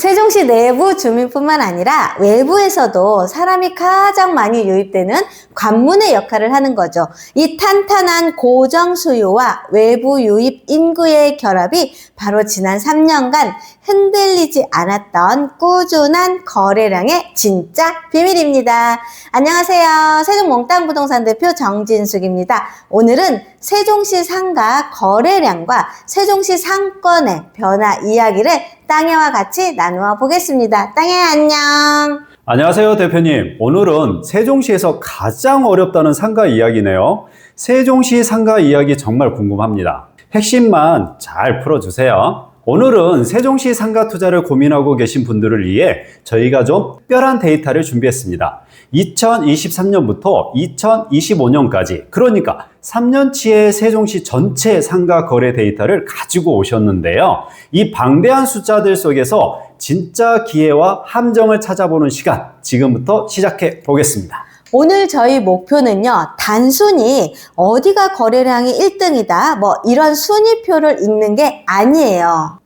세종시 내부 주민뿐만 아니라 외부에서도 사람이 가장 많이 유입되는 관문의 역할을 하는 거죠. 이 탄탄한 고정 수요와 외부 유입 인구의 결합이 바로 지난 3년간 흔들리지 않았던 꾸준한 거래량의 진짜 비밀입니다. 안녕하세요. 세종몽땅부동산 대표 정진숙입니다. 오늘은 세종시 상가 거래량과 세종시 상권의 변화 이야기를 땅해와 같이 나누어 보겠습니다. 땅해 안녕. 안녕하세요 대표님. 오늘은 세종시에서 가장 어렵다는 상가 이야기네요. 세종시 상가 이야기 정말 궁금합니다. 핵심만 잘 풀어주세요. 오늘은 세종시 상가 투자를 고민하고 계신 분들을 위해 저희가 좀 특별한 데이터를 준비했습니다. 2023년부터 2025년까지 그러니까 3년치의 세종시 전체 상가 거래 데이터를 가지고 오셨는데요. 이 방대한 숫자들 속에서 진짜 기회와 함정을 찾아보는 시간 지금부터 시작해 보겠습니다. 오늘 저희 목표는요, 단순히 어디가 거래량이 1등이다, 이런 순위표를 읽는 게 아니에요.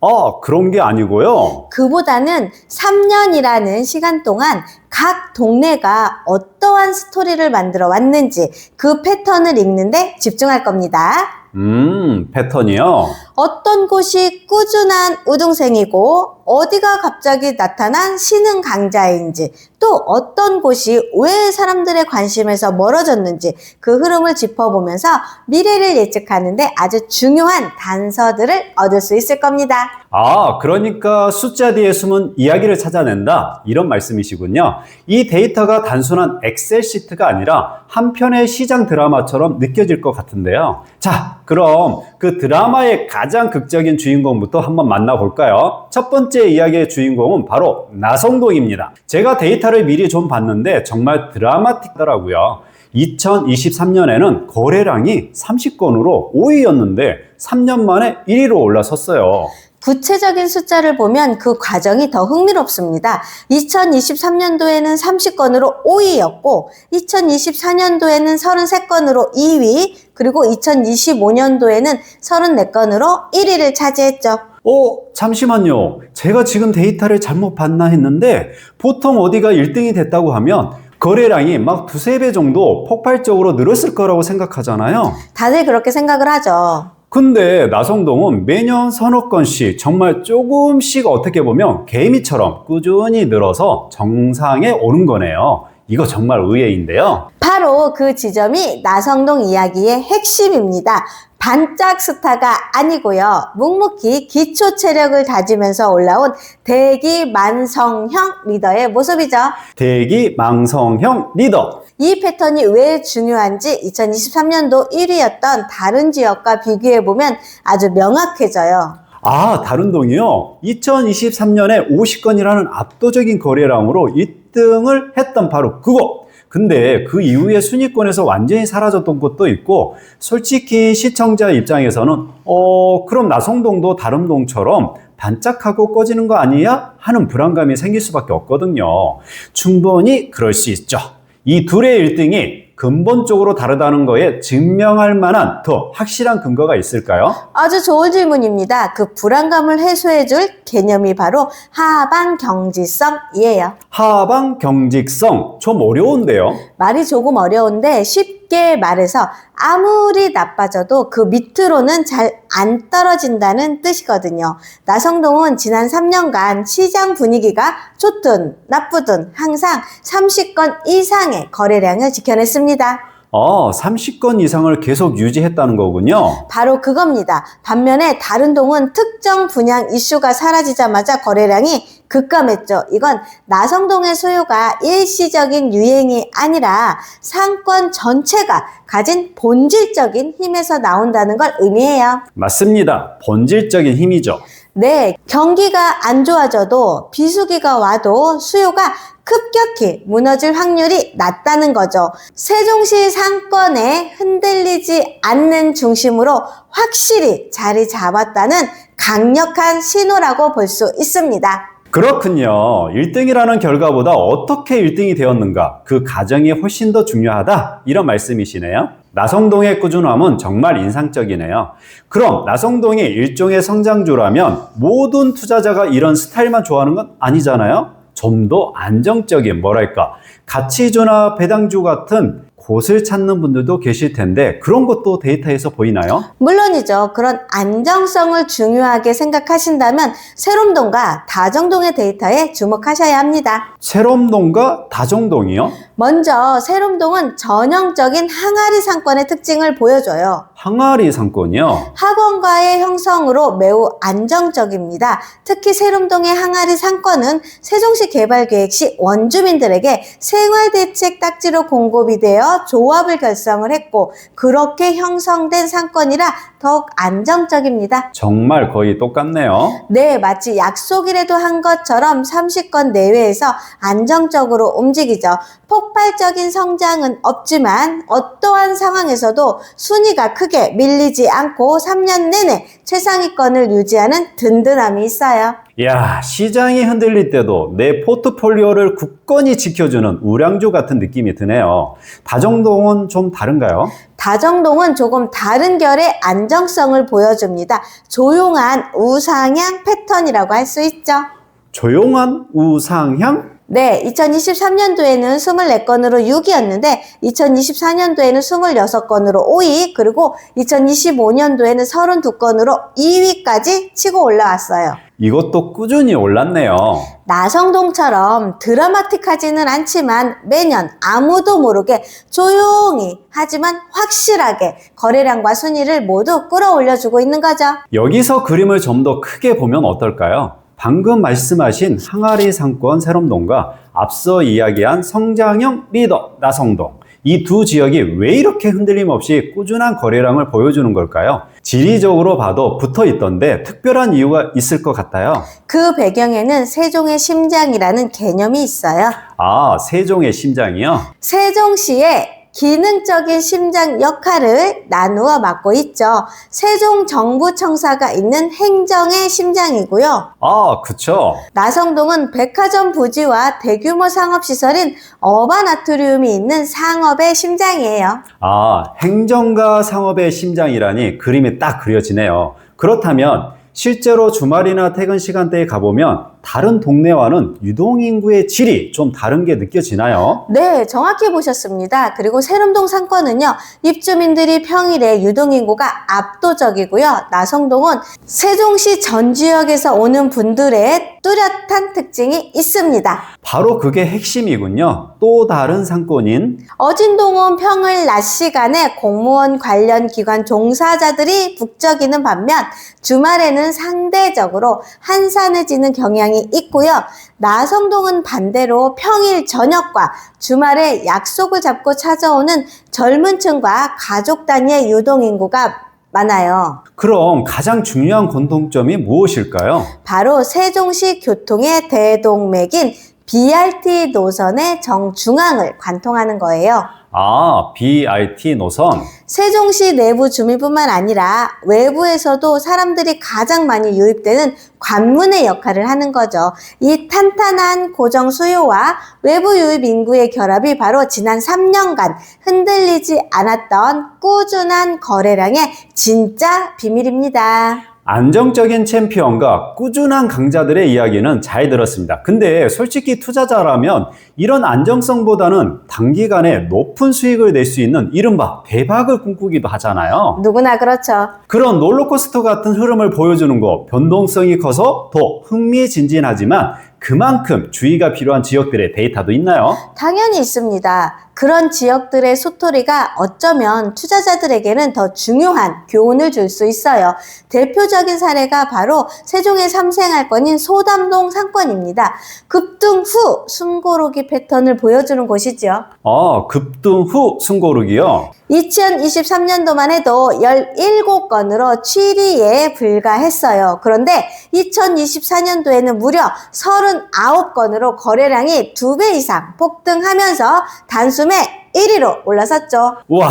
그런 게 아니고요. 그보다는 3년이라는 시간 동안 각 동네가 어떠한 스토리를 만들어 왔는지 그 패턴을 읽는데 집중할 겁니다. 패턴이요? 어떤 곳이 꾸준한 우등생이고 어디가 갑자기 나타난 신흥 강자인지 또 어떤 곳이 왜 사람들의 관심에서 멀어졌는지 그 흐름을 짚어보면서 미래를 예측하는데 아주 중요한 단서들을 얻을 수 있을 겁니다. 그러니까 숫자 뒤에 숨은 이야기를 찾아낸다 이런 말씀이시군요. 이 데이터가 단순한 엑셀 시트가 아니라 한 편의 시장 드라마처럼 느껴질 것 같은데요. 자, 그럼 그 드라마의 가장 극적인 주인공부터 한번 만나볼까요? 첫 번째 이야기의 주인공은 바로 나성동입니다. 제가 데이터를 미리 좀 봤는데 정말 드라마틱하더라고요. 2023년에는 거래량이 30건으로 5위였는데 3년 만에 1위로 올라섰어요. 구체적인 숫자를 보면 그 과정이 더 흥미롭습니다. 2023년도에는 30건으로 5위였고 2024년도에는 33건으로 2위 그리고 2025년도에는 34건으로 1위를 차지했죠. 잠시만요. 제가 지금 데이터를 잘못 봤나 했는데 보통 어디가 1등이 됐다고 하면 거래량이 막 두세 배 정도 폭발적으로 늘었을 거라고 생각하잖아요. 다들 그렇게 생각을 하죠. 근데 나성동은 매년 서너 건씩 정말 조금씩 어떻게 보면 개미처럼 꾸준히 늘어서 정상에 오른 거네요. 이거 정말 의외인데요. 바로 그 지점이 나성동 이야기의 핵심입니다. 반짝 스타가 아니고요. 묵묵히 기초 체력을 다지면서 올라온 대기만성형 리더의 모습이죠. 대기망성형 리더. 이 패턴이 왜 중요한지 2023년도 1위였던 다른 지역과 비교해보면 아주 명확해져요. 다른 동이요? 2023년에 50건이라는 압도적인 거래량으로 1등을 했던 바로 그거. 근데 그 이후에 순위권에서 완전히 사라졌던 것도 있고 솔직히 시청자 입장에서는 그럼 나성동도 다른 동처럼 반짝하고 꺼지는 거 아니야? 하는 불안감이 생길 수밖에 없거든요. 충분히 그럴 수 있죠. 이 둘의 1등이 근본적으로 다르다는 거에 증명할 만한 더 확실한 근거가 있을까요? 아주 좋은 질문입니다. 그 불안감을 해소해줄 개념이 바로 하방 경직성이에요. 하방 경직성 좀 어려운데요. 말이 조금 어려운데 쉽게 말해서 아무리 나빠져도 그 밑으로는 잘 안 떨어진다는 뜻이거든요. 나성동은 지난 3년간 시장 분위기가 좋든 나쁘든 항상 30건 이상의 거래량을 지켜냈습니다. 30건 이상을 계속 유지했다는 거군요. 바로 그겁니다. 반면에 다른 동은 특정 분양 이슈가 사라지자마자 거래량이 급감했죠. 이건 나성동의 소요가 일시적인 유행이 아니라 상권 전체가 가진 본질적인 힘에서 나온다는 걸 의미해요. 맞습니다. 본질적인 힘이죠. 네, 경기가 안 좋아져도 비수기가 와도 수요가 급격히 무너질 확률이 낮다는 거죠. 세종시 상권에 흔들리지 않는 중심으로 확실히 자리 잡았다는 강력한 신호라고 볼 수 있습니다. 그렇군요. 1등이라는 결과보다 어떻게 1등이 되었는가 그 과정이 훨씬 더 중요하다 이런 말씀이시네요. 나성동의 꾸준함은 정말 인상적이네요. 그럼 나성동이 일종의 성장주라면 모든 투자자가 이런 스타일만 좋아하는 건 아니잖아요? 좀 더 안정적인 뭐랄까 가치주나 배당주 같은 곳을 찾는 분들도 계실 텐데 그런 것도 데이터에서 보이나요? 물론이죠. 그런 안정성을 중요하게 생각하신다면 세롬동과 다정동의 데이터에 주목하셔야 합니다. 세롬동과 다정동이요? 먼저 세롬동은 전형적인 항아리 상권의 특징을 보여줘요. 항아리 상권이요? 학원가의 형성으로 매우 안정적입니다. 특히 세롬동의 항아리 상권은 세종시 개발계획 시 원주민들에게 생활대책 딱지로 공급이 되어 조합을 결성을 했고 그렇게 형성된 상권이라 더욱 안정적입니다. 정말 거의 똑같네요. 네, 마치 약속이라도 한 것처럼 30건 내외에서 안정적으로 움직이죠. 폭발적인 성장은 없지만 어떠한 상황에서도 순위가 크게 밀리지 않고 3년 내내 최상위권을 유지하는 든든함이 있어요. 이야, 시장이 흔들릴 때도 내 포트폴리오를 굳건히 지켜주는 우량주 같은 느낌이 드네요. 다정동은 좀 다른가요? 다정동은 조금 다른 결의 안정성을 보여줍니다. 조용한 우상향 패턴이라고 할 수 있죠. 조용한 우상향? 네, 2023년도에는 24건으로 6위였는데 2024년도에는 26건으로 5위, 그리고 2025년도에는 32건으로 2위까지 치고 올라왔어요. 이것도 꾸준히 올랐네요. 나성동처럼 드라마틱하지는 않지만 매년 아무도 모르게 조용히 하지만 확실하게 거래량과 순위를 모두 끌어올려주고 있는 거죠. 여기서 그림을 좀 더 크게 보면 어떨까요? 방금 말씀하신 항아리 상권 세롬동과 앞서 이야기한 성장형 리더 나성동, 이 두 지역이 왜 이렇게 흔들림 없이 꾸준한 거래량을 보여주는 걸까요? 지리적으로 봐도 붙어 있던데 특별한 이유가 있을 것 같아요. 그 배경에는 세종의 심장이라는 개념이 있어요. 아, 세종의 심장이요? 세종시의 기능적인 심장 역할을 나누어 맡고 있죠. 세종정부청사가 있는 행정의 심장이고요. 아, 그쵸. 나성동은 백화점 부지와 대규모 상업시설인 어바나트리움이 있는 상업의 심장이에요. 아, 행정과 상업의 심장이라니 그림이 딱 그려지네요. 그렇다면 실제로 주말이나 퇴근 시간대에 가보면 다른 동네와는 유동인구의 질이 좀 다른 게 느껴지나요? 네, 정확히 보셨습니다. 그리고 세롬동 상권은요, 입주민들이 평일에 유동인구가 압도적이고요. 나성동은 세종시 전 지역에서 오는 분들의 뚜렷한 특징이 있습니다. 바로 그게 핵심이군요. 또 다른 상권인 어진동은 평일 낮 시간에 공무원 관련 기관 종사자들이 북적이는 반면 주말에는 상대적으로 한산해지는 경향이 있고요. 나성동은 반대로 평일 저녁과 주말에 약속을 잡고 찾아오는 젊은 층과 가족 단위의 유동인구가 많아요. 그럼 가장 중요한 공통점이 무엇일까요? 바로 세종시 교통의 대동맥인 BRT 노선의 정중앙을 관통하는 거예요. 아, BRT 노선. 세종시 내부 주민뿐만 아니라 외부에서도 사람들이 가장 많이 유입되는 관문의 역할을 하는 거죠. 이 탄탄한 고정 수요와 외부 유입 인구의 결합이 바로 지난 3년간 흔들리지 않았던 꾸준한 거래량의 진짜 비밀입니다. 안정적인 챔피언과 꾸준한 강자들의 이야기는 잘 들었습니다. 근데 솔직히 투자자라면 이런 안정성보다는 단기간에 높은 수익을 낼 수 있는 이른바 대박을 꿈꾸기도 하잖아요. 누구나 그렇죠. 그런 롤러코스터 같은 흐름을 보여주는 거 변동성이 커서 더 흥미진진하지만 그만큼 주의가 필요한 지역들의 데이터도 있나요? 당연히 있습니다. 그런 지역들의 소토리가 어쩌면 투자자들에게는 더 중요한 교훈을 줄 수 있어요. 대표적인 사례가 바로 세종의 3생할권인 소담동 상권입니다. 급등 후 숨고르기 패턴을 보여주는 곳이죠. 아, 급등 후 숨고르기요? 2023년도만 해도 17건으로 7위에 불과했어요. 그런데 2024년도에는 무려 39건으로 거래량이 2배 이상 폭등하면서 단숨에 1위로 올라섰죠. 와,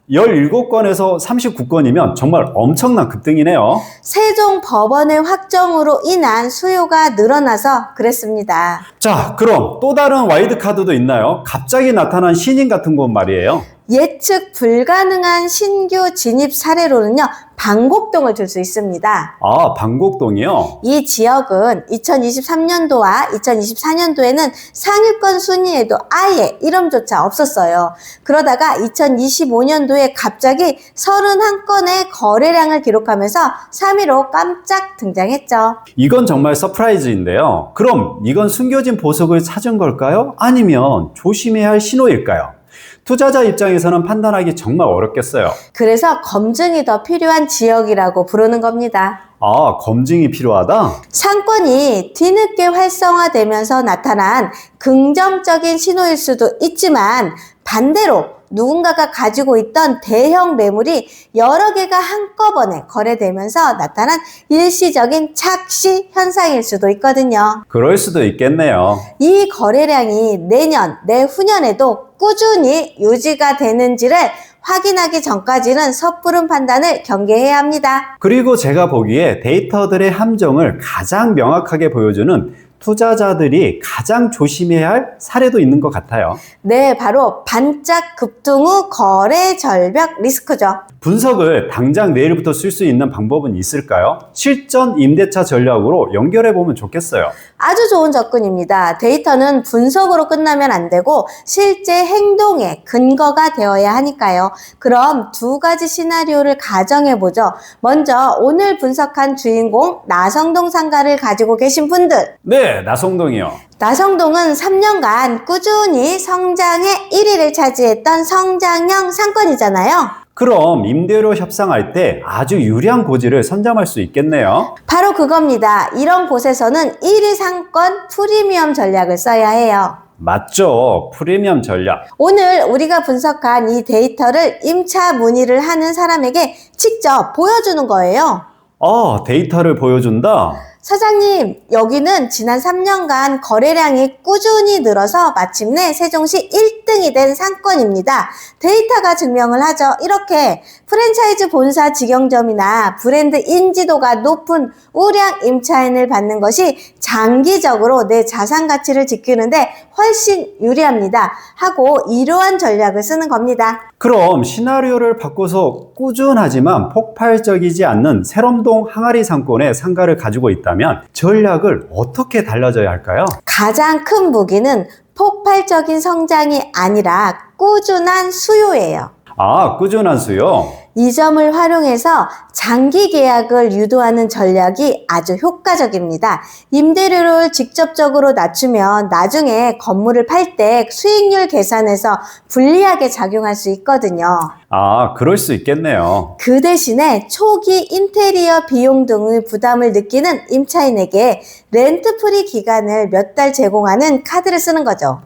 17건에서 39건이면 정말 엄청난 급등이네요. 세종 법원의 확정으로 인한 수요가 늘어나서 그랬습니다. 자, 그럼 또 다른 와일드카드도 있나요? 갑자기 나타난 신인 같은 건 말이에요. 예측 불가능한 신규 진입 사례로는요, 방곡동을 들 수 있습니다. 아, 방곡동이요? 이 지역은 2023년도와 2024년도에는 상위권 순위에도 아예 이름조차 없었어요. 그러다가 2025년도에 갑자기 31건의 거래량을 기록하면서 3위로 깜짝 등장했죠. 이건 정말 서프라이즈인데요. 그럼 이건 숨겨진 보석을 찾은 걸까요? 아니면 조심해야 할 신호일까요? 투자자 입장에서는 판단하기 정말 어렵겠어요. 그래서 검증이 더 필요한 지역이라고 부르는 겁니다. 아, 검증이 필요하다? 상권이 뒤늦게 활성화되면서 나타난 긍정적인 신호일 수도 있지만 반대로 누군가가 가지고 있던 대형 매물이 여러 개가 한꺼번에 거래되면서 나타난 일시적인 착시 현상일 수도 있거든요. 그럴 수도 있겠네요. 이 거래량이 내년, 내후년에도 꾸준히 유지가 되는지를 확인하기 전까지는 섣부른 판단을 경계해야 합니다. 그리고 제가 보기에 데이터들의 함정을 가장 명확하게 보여주는 투자자들이 가장 조심해야 할 사례도 있는 것 같아요. 네, 바로 반짝 급등 후 거래 절벽 리스크죠. 분석을 당장 내일부터 쓸 수 있는 방법은 있을까요? 실전 임대차 전략으로 연결해 보면 좋겠어요. 아주 좋은 접근입니다. 데이터는 분석으로 끝나면 안 되고 실제 행동의 근거가 되어야 하니까요. 그럼 두 가지 시나리오를 가정해 보죠. 먼저 오늘 분석한 주인공 나성동 상가를 가지고 계신 분들. 네, 나성동이요. 나성동은 3년간 꾸준히 성장의 1위를 차지했던 성장형 상권이잖아요. 그럼 임대료 협상할 때 아주 유리한 고지를 선점할 수 있겠네요. 바로 그겁니다. 이런 곳에서는 1위 상권 프리미엄 전략을 써야 해요. 맞죠. 프리미엄 전략. 오늘 우리가 분석한 이 데이터를 임차 문의를 하는 사람에게 직접 보여주는 거예요. 데이터를 보여준다? 사장님, 여기는 지난 3년간 거래량이 꾸준히 늘어서 마침내 세종시 1등이 된 상권입니다. 데이터가 증명을 하죠. 이렇게 프랜차이즈 본사 직영점이나 브랜드 인지도가 높은 우량 임차인을 받는 것이 장기적으로 내 자산 가치를 지키는데 훨씬 유리합니다. 하고 이러한 전략을 쓰는 겁니다. 그럼 시나리오를 바꿔서 꾸준하지만 폭발적이지 않는 세롬동 항아리 상권의 상가를 가지고 있다면 전략을 어떻게 달라져야 할까요? 가장 큰 무기는 폭발적인 성장이 아니라 꾸준한 수요예요. 아, 꾸준한 수요? 이 점을 활용해서 장기 계약을 유도하는 전략이 아주 효과적입니다. 임대료를 직접적으로 낮추면 나중에 건물을 팔 때 수익률 계산에서 불리하게 작용할 수 있거든요. 아, 그럴 수 있겠네요. 그 대신에 초기 인테리어 비용 등의 부담을 느끼는 임차인에게 렌트프리 기간을 몇 달 제공하는 카드를 쓰는 거죠.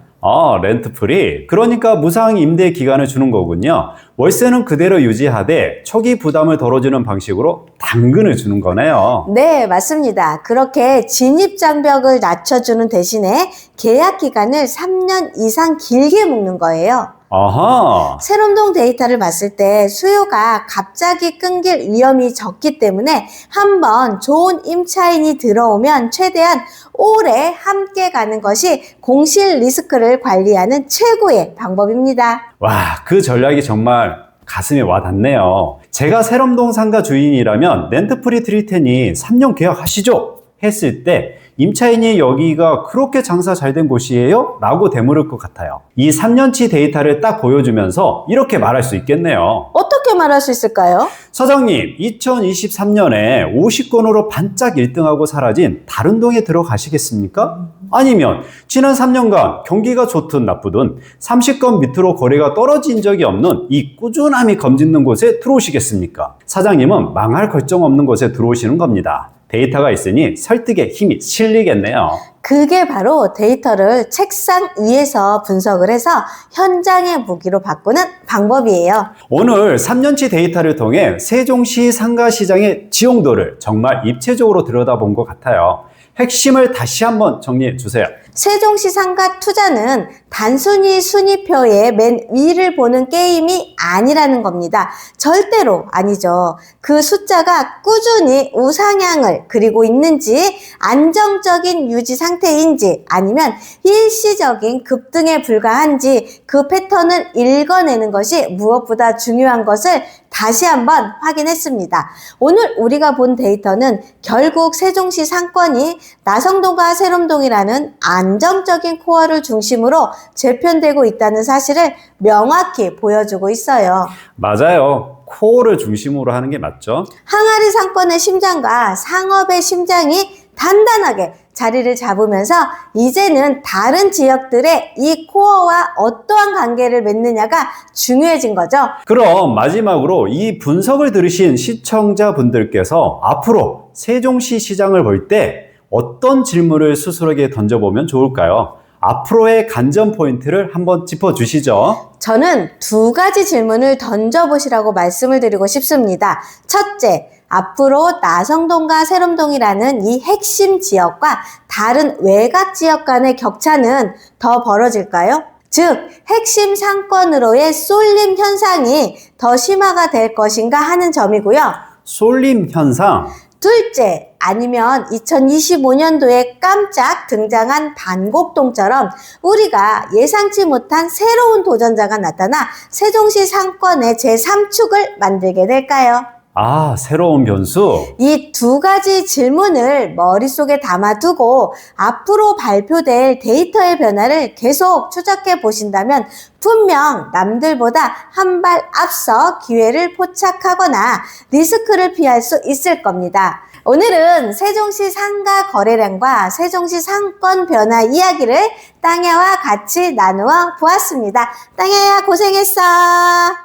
렌트프리? 그러니까 무상 임대 기간을 주는 거군요. 월세는 그대로 유지하되 초기 부담을 덜어주는 방식으로 당근을 주는 거네요. 네, 맞습니다. 그렇게 진입 장벽을 낮춰주는 대신에 계약 기간을 3년 이상 길게 묶는 거예요. 아하. 세롬동 데이터를 봤을 때 수요가 갑자기 끊길 위험이 적기 때문에 한번 좋은 임차인이 들어오면 최대한 오래 함께 가는 것이 공실 리스크를 관리하는 최고의 방법입니다. 와, 그 전략이 정말 가슴에 와닿네요. 제가 세롬동 상가 주인이라면 렌트프리 드릴 테니 3년 계약하시죠? 했을 때 임차인이 여기가 그렇게 장사 잘 된 곳이에요? 라고 되물을 것 같아요. 이 3년치 데이터를 딱 보여주면서 이렇게 말할 수 있겠네요. 어떻게 말할 수 있을까요? 사장님, 2023년에 50건으로 반짝 1등하고 사라진 다른 동에 들어가시겠습니까? 아니면 지난 3년간 경기가 좋든 나쁘든 30건 밑으로 거래가 떨어진 적이 없는 이 꾸준함이 검짓는 곳에 들어오시겠습니까? 사장님은 망할 걱정 없는 곳에 들어오시는 겁니다. 데이터가 있으니 설득의 힘이 실리겠네요. 그게 바로 데이터를 책상 위에서 분석을 해서 현장의 무기로 바꾸는 방법이에요. 오늘 3년치 데이터를 통해 세종시 상가시장의 지용도를 정말 입체적으로 들여다본 것 같아요. 핵심을 다시 한번 정리해 주세요. 세종시 상가 투자는 단순히 순위표의 맨 위를 보는 게임이 아니라는 겁니다. 절대로 아니죠. 그 숫자가 꾸준히 우상향을 그리고 있는지, 안정적인 유지 상태인지, 아니면 일시적인 급등에 불과한지 그 패턴을 읽어내는 것이 무엇보다 중요한 것을 다시 한번 확인했습니다. 오늘 우리가 본 데이터는 결국 세종시 상권이 나성동과 세롬동이라는 안정적인 코어를 중심으로 재편되고 있다는 사실을 명확히 보여주고 있어요. 맞아요. 코어를 중심으로 하는 게 맞죠? 항아리 상권의 심장과 상업의 심장이 단단하게 자리를 잡으면서 이제는 다른 지역들의 이 코어와 어떠한 관계를 맺느냐가 중요해진 거죠. 그럼 마지막으로 이 분석을 들으신 시청자분들께서 앞으로 세종시 시장을 볼 때 어떤 질문을 스스로에게 던져보면 좋을까요? 앞으로의 관전 포인트를 한번 짚어주시죠. 저는 두 가지 질문을 던져보시라고 말씀을 드리고 싶습니다. 첫째, 앞으로 나성동과 세롬동이라는 이 핵심 지역과 다른 외곽 지역 간의 격차는 더 벌어질까요? 즉, 핵심 상권으로의 쏠림 현상이 더 심화가 될 것인가 하는 점이고요. 쏠림 현상. 둘째, 아니면 2025년도에 깜짝 등장한 반곡동처럼 우리가 예상치 못한 새로운 도전자가 나타나 세종시 상권의 제3축을 만들게 될까요? 아, 새로운 변수. 이 두 가지 질문을 머릿속에 담아두고 앞으로 발표될 데이터의 변화를 계속 추적해 보신다면 분명 남들보다 한 발 앞서 기회를 포착하거나 리스크를 피할 수 있을 겁니다. 오늘은 세종시 상가 거래량과 세종시 상권 변화 이야기를 땅야와 같이 나누어 보았습니다. 땅야야 고생했어.